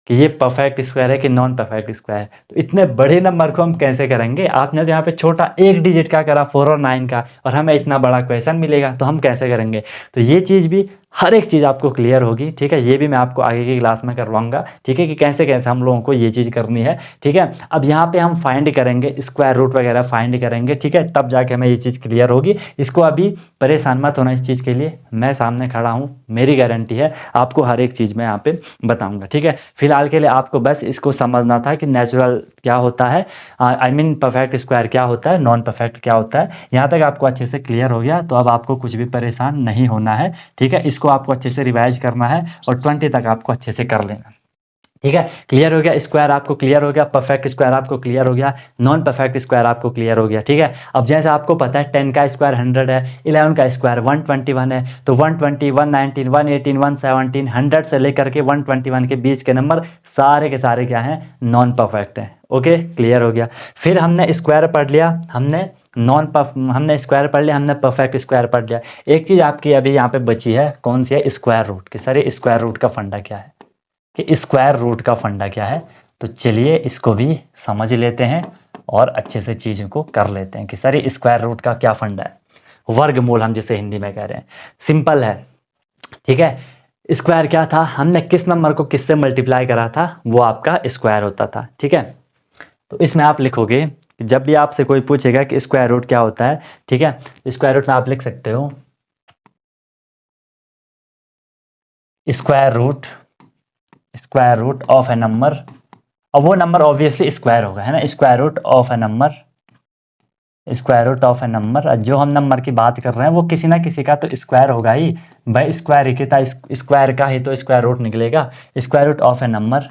A: कि ये परफेक्ट स्क्वायर है कि नॉन परफेक्ट स्क्वायर है। तो इतने बड़े नंबर को हम कैसे करेंगे। आपने तो यहाँ पे छोटा एक डिजिट का करा 4 और 9 का, और हमें इतना बड़ा क्वेश्चन मिलेगा, तो हम कैसे करेंगे। तो ये चीज़ भी, हर एक चीज़ आपको क्लियर होगी, ठीक है। ये भी मैं आपको आगे की क्लास में करवाऊंगा, ठीक है, कि कैसे कैसे हम लोगों को ये चीज़ करनी है, ठीक है। अब यहाँ पे हम फाइंड करेंगे, स्क्वायर रूट वगैरह फाइंड करेंगे, ठीक है, तब जाके हमें ये चीज़ क्लियर होगी। इसको अभी परेशान मत होना इस चीज़ के लिए, मैं सामने खड़ा हूँ, मेरी गारंटी है आपको हर एक चीज़ मैं यहाँ पे बताऊँगा, ठीक है। फिलहाल के लिए आपको बस इसको समझना था कि नेचुरल क्या होता है, आई मीन परफेक्ट स्क्वायर क्या होता है, नॉन परफेक्ट क्या होता है। यहाँ तक आपको अच्छे से क्लियर हो गया, तो अब आपको कुछ भी परेशान नहीं होना है, ठीक है। इसको आपको अच्छे से रिवाइज करना है और 20 तक आपको अच्छे से कर लेना, ठीक है, क्लियर हो गया, स्क्वायर आपको क्लियर हो गया, परफेक्ट स्क्वायर आपको क्लियर हो गया, नॉन परफेक्ट स्क्वायर आपको क्लियर हो गया। ठीक है, अब जैसे आपको पता है 10 का स्क्वायर 100 है, 11 का स्क्वायर 121 है, तो 120, 119, 118, 117, 100 से लेकर के 121 के बीच के नंबर सारे के सारे क्या हैं, नॉन परफेक्ट हैं। ओके, क्लियर हो गया। फिर हमने स्क्वायर पढ़ लिया, हमने स्क्वायर पढ़ लिया, हमने परफेक्ट स्क्वायर पढ़ लिया। एक चीज़ आपकी अभी यहाँ पे बची है, कौन सी है, स्क्वायर रूट की। सर स्क्वायर रूट का फंडा क्या है, कि स्क्वायर रूट का फंडा क्या है, तो चलिए इसको भी समझ लेते हैं और अच्छे से चीज़ों को कर लेते हैं कि सर ये स्क्वायर रूट का क्या फंडा है। वर्गमूल हम जिसे हिंदी में कह रहे हैं, सिंपल है। ठीक है, स्क्वायर क्या था, हमने किस नंबर को किससे मल्टीप्लाई करा था, वो आपका स्क्वायर होता था। ठीक है, तो इसमें आप लिखोगे, जब भी आपसे कोई पूछेगा कि स्क्वायर रूट क्या होता है, ठीक है, स्क्वायर रूट में आप लिख सकते हो square root of a number. अब वो नंबर ऑब्वियसली स्क्वायर होगा, है ना, square root of a number, square root of a number, जो हम नंबर की बात कर रहे हैं वो किसी ना किसी का तो स्क्वायर होगा ही भाई, स्क्वायर ही था, स्क्वायर का ही तो स्क्वायर रूट निकलेगा। Square root of a number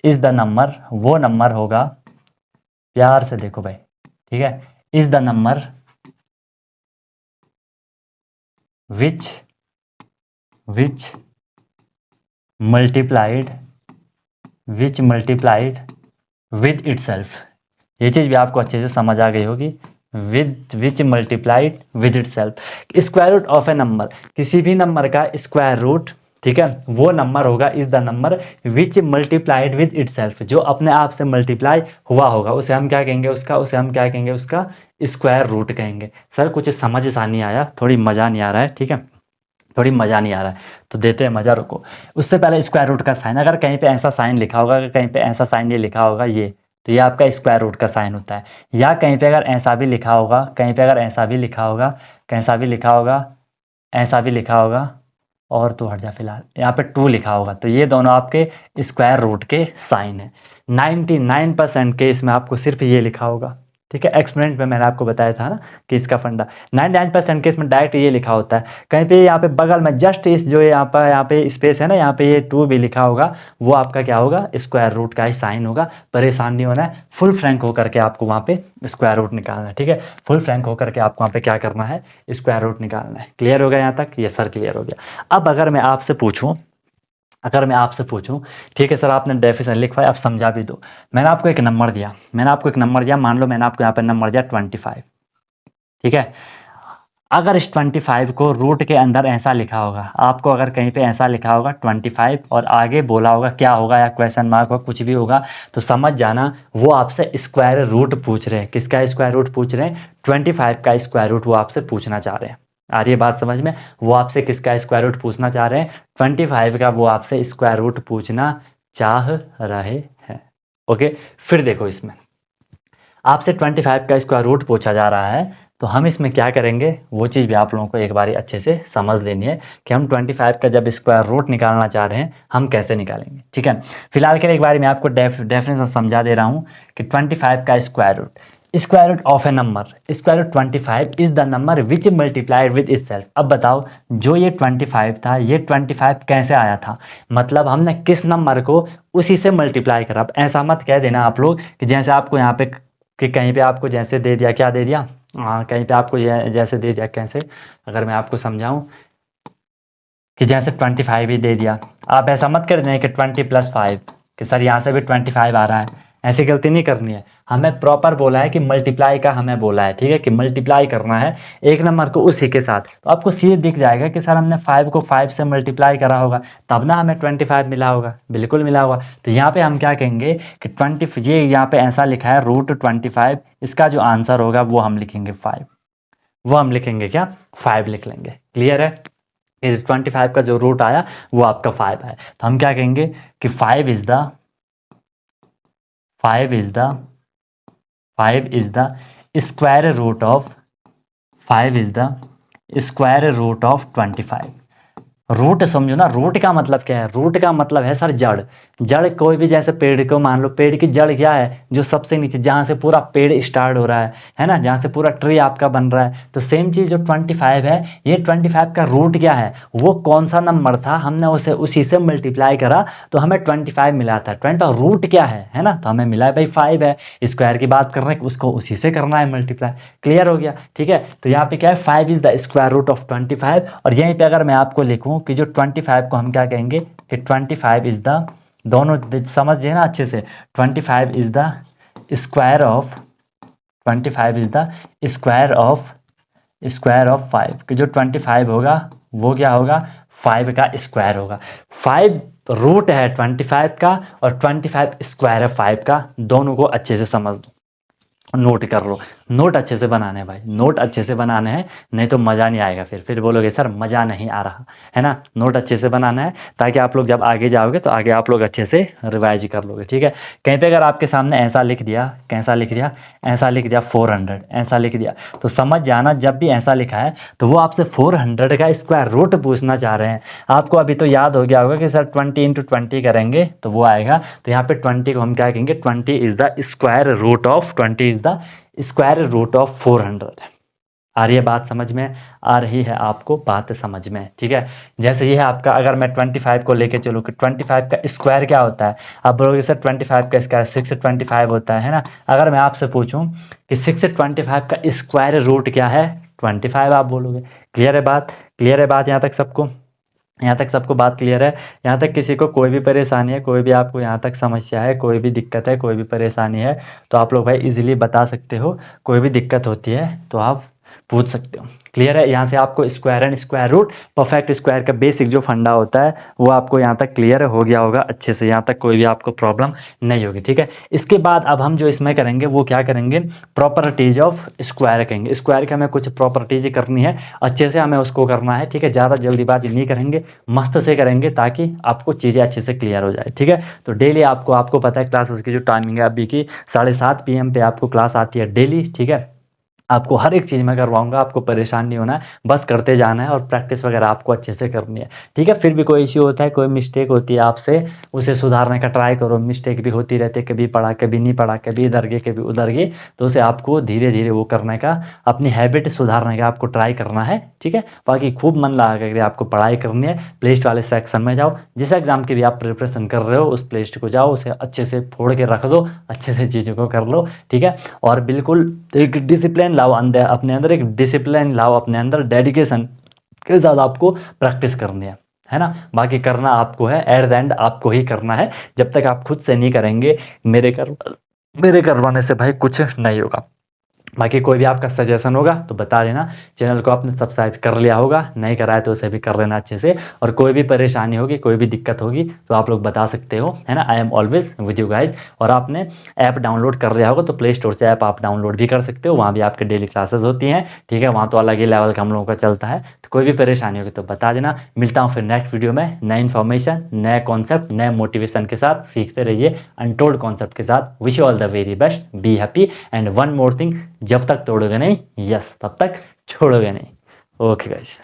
A: is the number, वो नंबर होगा, प्यार से देखो भाई, ठीक है, is the number which multiplied with itself. ये चीज़ भी आपको अच्छे से समझ आ गई होगी, which multiplied with itself. Square root of a number, किसी भी नंबर का स्क्वायर रूट, ठीक है, वो नंबर होगा is the number which multiplied with itself, जो अपने आप से मल्टीप्लाई हुआ होगा, उसे हम क्या कहेंगे, उसका स्क्वायर रूट कहेंगे। सर कुछ समझ सा नहीं आया, थोड़ी मज़ा नहीं आ रहा है, ठीक है, थोड़ी मज़ा नहीं आ रहा है, तो देते हैं मज़ा, रुको। उससे पहले स्क्वायर रूट का साइन, अगर कहीं पे ऐसा साइन लिखा होगा, अगर कहीं पे ऐसा साइन ये लिखा होगा ये, तो ये आपका स्क्वायर रूट का साइन होता है। या कहीं पे अगर ऐसा भी लिखा होगा, कहीं पे अगर ऐसा भी लिखा होगा, कैसा भी लिखा होगा, ऐसा भी लिखा होगा, और तो हट जा, फिलहाल यहाँ पे 2 लिखा होगा, तो ये दोनों आपके स्क्वायर रूट के साइन है। 99% केस में आपको सिर्फ ये लिखा होगा, ठीक है, एक्सपेरिमेंट में मैंने आपको बताया था ना कि इसका फंडा 99% केस में डायरेक्ट ये लिखा होता है। कहीं पे यहाँ पे बगल में जस्ट इस जो यहाँ पे स्पेस है ना, यहाँ पे ये 2 भी लिखा होगा, वो आपका क्या होगा, स्क्वायर रूट का ही साइन होगा। परेशान नहीं होना है, फुल फ्रैंक होकर के आपको वहाँ पे स्क्वायर रूट निकालना है, ठीक है, फुल फ्रैंक होकर के आपको वहाँ पे क्या करना है, स्क्वायर रूट निकालना है। क्लियर हो गया यहाँ तक, ये सर क्लियर हो गया। अब अगर मैं आपसे पूछूं, ठीक है सर आपने डेफिनेशन लिखवाई, आप समझा भी दो, मैंने आपको एक नंबर दिया, मान लो मैंने आपको यहाँ पे नंबर दिया 25, ठीक है, अगर इस 25 को रूट के अंदर ऐसा लिखा होगा, आपको अगर कहीं पे ऐसा लिखा होगा 25 और आगे बोला होगा क्या होगा, या क्वेश्चन मार्क होगा, कुछ भी होगा, तो समझ जाना वो आपसे स्क्वायर रूट पूछ रहे हैं। किसका स्क्वायर रूट पूछ रहे हैं, 25 का स्क्वायर रूट वो आपसे पूछना चाह रहे हैं। आ रही है बात समझ में, वो आपसे किसका स्क्वायर रूट पूछना चाह रहे हैं, 25 का वो आपसे स्क्वायर रूट पूछना चाह रहे हैं। ओके, फिर देखो इसमें आपसे 25 का स्क्वायर रूट पूछा जा रहा है, तो हम इसमें क्या करेंगे, वो चीज़ भी आप लोगों को एक बार अच्छे से समझ लेनी है कि हम 25 का जब स्क्वायर रूट निकालना चाह रहे हैं हम कैसे निकालेंगे। ठीक है, फिलहाल के लिए एक बार मैं आपको डेफिनेशन समझा दे रहा हूँ कि 25 का square root of a number, square root 25 is the number which multiplied with itself. अब बताओ, जो ये 25 था, ये 25 कैसे आया था, मतलब हमने किस नंबर को उसी से मल्टीप्लाई करा। अब ऐसा मत कह देना आप लोग कि जैसे आपको यहाँ पे कि कहीं पे आपको जैसे दे दिया, क्या दे दिया, कहीं पे आपको जैसे दे दिया, कैसे, अगर मैं आपको समझाऊं कि जैसे 25 ही दे दिया, आप ऐसा मत कर दें कि 20 + 5, कि सर यहाँ से भी 25 आ रहा है, ऐसी गलती नहीं करनी है। हमें प्रॉपर बोला है कि मल्टीप्लाई का हमें बोला है, ठीक है, कि मल्टीप्लाई करना है एक नंबर को उसी के साथ, तो आपको सीधे दिख जाएगा कि सर हमने 5 को 5 से मल्टीप्लाई करा होगा, तब ना हमें 25 मिला होगा, बिल्कुल मिला होगा। तो यहाँ पे हम क्या कहेंगे कि 20, ये यहाँ पे ऐसा लिखा है √25, इसका जो आंसर होगा वो हम लिखेंगे 5, वो हम लिखेंगे क्या, 5 लिख लेंगे। क्लियर है, इस 25 का जो रूट आया वो आपका 5 है, तो हम क्या कहेंगे कि 5 is the square root of 25। Root समझो ना, रूट का मतलब क्या है? रूट का मतलब है सर जड़। जड़ कोई भी, जैसे पेड़ को मान लो, पेड़ की जड़ क्या है? जो सबसे नीचे, जहाँ से पूरा पेड़ स्टार्ट हो रहा है ना, जहाँ से पूरा ट्री आपका बन रहा है। तो सेम चीज़ जो 25 है, ये 25 का रूट क्या है? वो कौन सा नंबर था, हमने उसे उसी से मल्टीप्लाई करा तो हमें 25 मिला था। 25 रूट क्या है ना, तो हमें मिला है भाई 5 है। स्क्वायर की बात कर रहे हैं, उसको उसी से करना है मल्टीप्लाई। क्लियर हो गया? ठीक है, तो यहाँ पे क्या है, 5 is the square root of 25। और यहीं पे अगर मैं आपको लिखूँ कि जो 25 को हम क्या कहेंगे कि 25 इज द, दोनों समझिए ना अच्छे से, 25 is the square of, 25 is the square of 5, कि जो 25 होगा वो क्या होगा? 5 का स्क्वायर होगा। 5 रूट है 25 का और 25 स्क्वायर है 5 का। दोनों को अच्छे से समझ लो, नोट कर लो। नोट अच्छे से बनाने हैं भाई, नोट अच्छे से बनाने हैं, नहीं तो मज़ा नहीं आएगा। फिर बोलोगे सर मज़ा नहीं आ रहा है ना। नोट अच्छे से बनाना है ताकि आप लोग जब आगे जाओगे तो आगे आप लोग अच्छे से रिवाइज कर लोगे। ठीक है, कहीं पे अगर आपके सामने ऐसा लिख दिया, कैसा लिख दिया, ऐसा लिख दिया 400, ऐसा लिख दिया, तो समझ जाना जब भी ऐसा लिखा है तो वो आपसे 400 का स्क्वायर रूट पूछना चाह रहे हैं। आपको अभी तो याद हो गया होगा कि सर 20 × 20 करेंगे तो वो आएगा। तो यहाँ पे 20 को हम क्या कहेंगे, 20 is the square root of, 20 is the square root of 400। आ रही है बात समझ में? आ रही है आपको बात समझ में? ठीक है, जैसे ये है आपका, अगर मैं 25 को लेके चलूँ कि 25 का स्क्वायर क्या होता है, आप बोलोगे सर 25 का स्क्वायर 625 होता है ना। अगर मैं आपसे पूछूं कि 625 का स्क्वायर रूट क्या है, 25 आप बोलोगे। क्लियर है बात? क्लियर है बात यहाँ तक सबको? यहाँ तक सबको बात क्लियर है? यहाँ तक किसी को कोई भी परेशानी है, कोई भी आपको यहाँ तक समस्या है, कोई भी दिक्कत है, कोई भी परेशानी है, तो आप लोग भाई इजीली बता सकते हो। कोई भी दिक्कत होती है तो आप पूछ सकते हो। क्लियर है? यहाँ से आपको square and square root, perfect square का बेसिक जो फंडा होता है वो आपको यहाँ तक क्लियर हो गया होगा अच्छे से। यहाँ तक कोई भी आपको प्रॉब्लम नहीं होगी। ठीक है, इसके बाद अब हम जो इसमें करेंगे वो क्या करेंगे, प्रॉपर्टीज ऑफ स्क्वायर कहेंगे। स्क्वायर की हमें कुछ प्रॉपर्टीज करनी है, अच्छे से हमें उसको करना है। ठीक है, ज़्यादा जल्दीबाजी नहीं करेंगे, मस्त से करेंगे ताकि आपको चीज़ें अच्छे से क्लियर हो जाए। ठीक है, तो डेली आपको पता है क्लासेस की जो टाइमिंग है अभी की 7:30 PM पे आपको क्लास आती है डेली। ठीक है, आपको हर एक चीज़ मैं करवाऊंगा, आपको परेशान नहीं होना है, बस करते जाना है और प्रैक्टिस वगैरह आपको अच्छे से करनी है। ठीक है, फिर भी कोई इश्यू होता है, कोई मिस्टेक होती है आपसे, उसे सुधारने का ट्राई करो। मिस्टेक भी होती रहती है, कभी पढ़ा कभी नहीं पढ़ा, कभी इधर गए कभी उधर गए, तो उसे आपको धीरे धीरे वो करने का, अपनी हैबिट सुधारने का आपको ट्राई करना है। ठीक है, बाकी खूब मन लगा करके आपको पढ़ाई करनी है। प्ले लिस्ट वाले सेक्शन में जाओ, जिस एग्ज़ाम की भी आप प्रिपरेशन कर रहे हो उस प्ले लिस्ट को जाओ, उसे अच्छे से फोड़ के रख दो, अच्छे से चीज़ों को कर लो। ठीक है, और बिल्कुल एक डिसिप्लिन लाओ अंदर, अपने अंदर एक डिसिप्लिन लाओ, अपने अंदर डेडिकेशन के साथ आपको प्रैक्टिस करनी है ना। बाकी करना आपको है, एट द एंड आपको ही करना है। जब तक आप खुद से नहीं करेंगे, मेरे करवाने से भाई कुछ नहीं होगा। बाकी कोई भी आपका सजेशन होगा तो बता देना। चैनल को आपने सब्सक्राइब कर लिया होगा, नहीं कराया तो उसे भी कर लेना अच्छे से। और कोई भी परेशानी होगी, कोई भी दिक्कत होगी तो आप लोग बता सकते हो, है ना। I am always with you guys. और आपने ऐप डाउनलोड कर लिया होगा तो प्ले स्टोर से ऐप आप डाउनलोड भी कर सकते हो, वहाँ भी आपके डेली क्लासेस होती हैं। ठीक है, वहाँ तो अलग ही लेवल का हम लोगों का चलता है। तो कोई भी परेशानी होगी तो बता देना। मिलता हूँ फिर नेक्स्ट वीडियो में नए इन्फॉर्मेशन, नए कॉन्सेप्ट, नए मोटिवेशन के साथ। सीखते रहिए अनटोल्ड कॉन्सेप्ट के साथ। Wish you all the very best, be happy and one more thing, जब तक तोड़ोगे नहीं, यस तब तक छोड़ोगे नहीं। ओके गाइस,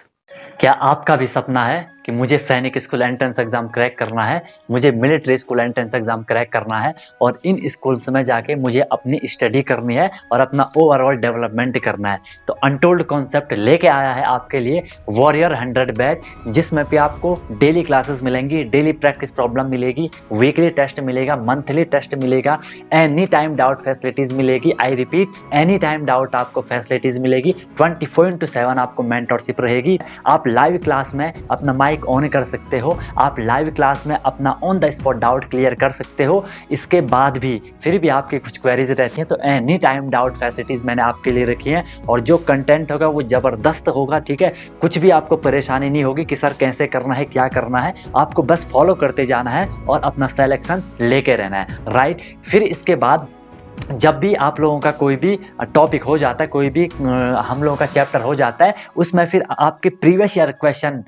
A: क्या आपका भी सपना है कि मुझे सैनिक स्कूल एंट्रेंस एग्जाम क्रैक करना है, मुझे military school entrance exam crack करना है और इन स्कूल्स में जाके मुझे अपनी स्टडी करनी है और अपना ओवरऑल डेवलपमेंट करना है? तो अनटोल्ड कॉन्सेप्ट लेके आया है आपके लिए वॉरियर 100 बैच, जिसमें भी आपको डेली क्लासेस मिलेंगी, डेली प्रैक्टिस प्रॉब्लम मिलेगी, वीकली टेस्ट मिलेगा, मंथली टेस्ट मिलेगा, एनी टाइम डाउट फैसिलिटीज़ मिलेगी। I repeat, any time doubt आपको फैसिलिटीज़ मिलेगी। 24/7 आपको मेंटरशिप रहेगी। आप लाइव क्लास में अपना माइक ऑन कर सकते हो, आप लाइव क्लास में अपना on the spot doubt clear कर सकते हो। इसके बाद भी फिर भी आपकी कुछ क्वेरीज रहती हैं तो एनी टाइम डाउट फैसिलिटीज़ मैंने आपके लिए रखी हैं और जो कंटेंट होगा वो ज़बरदस्त होगा। ठीक है, कुछ भी आपको परेशानी नहीं होगी कि सर कैसे करना है, क्या करना है। आपको बस फॉलो करते जाना है और अपना सेलेक्शन लेके रहना है, राइट। फिर इसके बाद जब भी आप लोगों का कोई भी टॉपिक हो जाता है, कोई भी हम लोगों का चैप्टर हो जाता है, उसमें फिर आपके प्रीवियस ईयर क्वेश्चन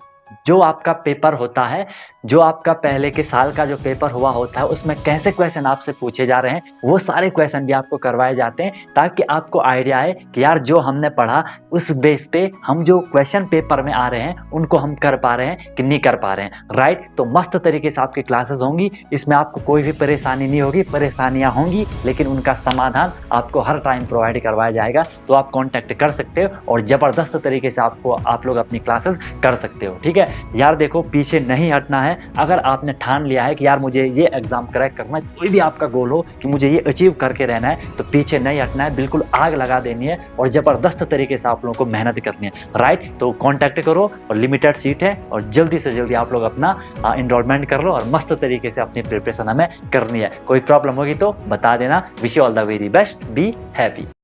A: जो आपका पेपर होता है जो आपका पहले के साल का जो पेपर हुआ होता है उसमें कैसे क्वेश्चन आपसे पूछे जा रहे हैं, वो सारे क्वेश्चन भी आपको करवाए जाते हैं, ताकि आपको आइडिया आए कि यार जो हमने पढ़ा उस बेस पे हम जो क्वेश्चन पेपर में आ रहे हैं उनको हम कर पा रहे हैं कि नहीं कर पा रहे हैं। राइट, तो मस्त तरीके से आपकी क्लासेस होंगी, इसमें आपको कोई भी परेशानी नहीं होगी। परेशानियां होंगी लेकिन उनका समाधान आपको हर टाइम प्रोवाइड करवाया जाएगा। तो आप कॉन्टैक्ट कर सकते हो और ज़बरदस्त तरीके से आप लोग अपनी क्लासेस कर सकते हो। ठीक है यार, देखो पीछे नहीं हटना है। अगर आपने ठान लिया है कि यार मुझे ये एग्जाम क्रैक करना है, कोई भी आपका गोल हो कि मुझे ये अचीव करके रहना है, तो पीछे नहीं हटना है, बिल्कुल आग लगा देनी है और ज़बरदस्त तरीके से आप लोगों को मेहनत करनी है। राइट, तो कॉन्टैक्ट करो और लिमिटेड सीट है और जल्दी से जल्दी आप लोग अपना इनरोलमेंट कर लो और मस्त तरीके से अपनी प्रिपरेशन हमें करनी है। कोई प्रॉब्लम होगी तो बता देना। Wish you all the very best, be happy.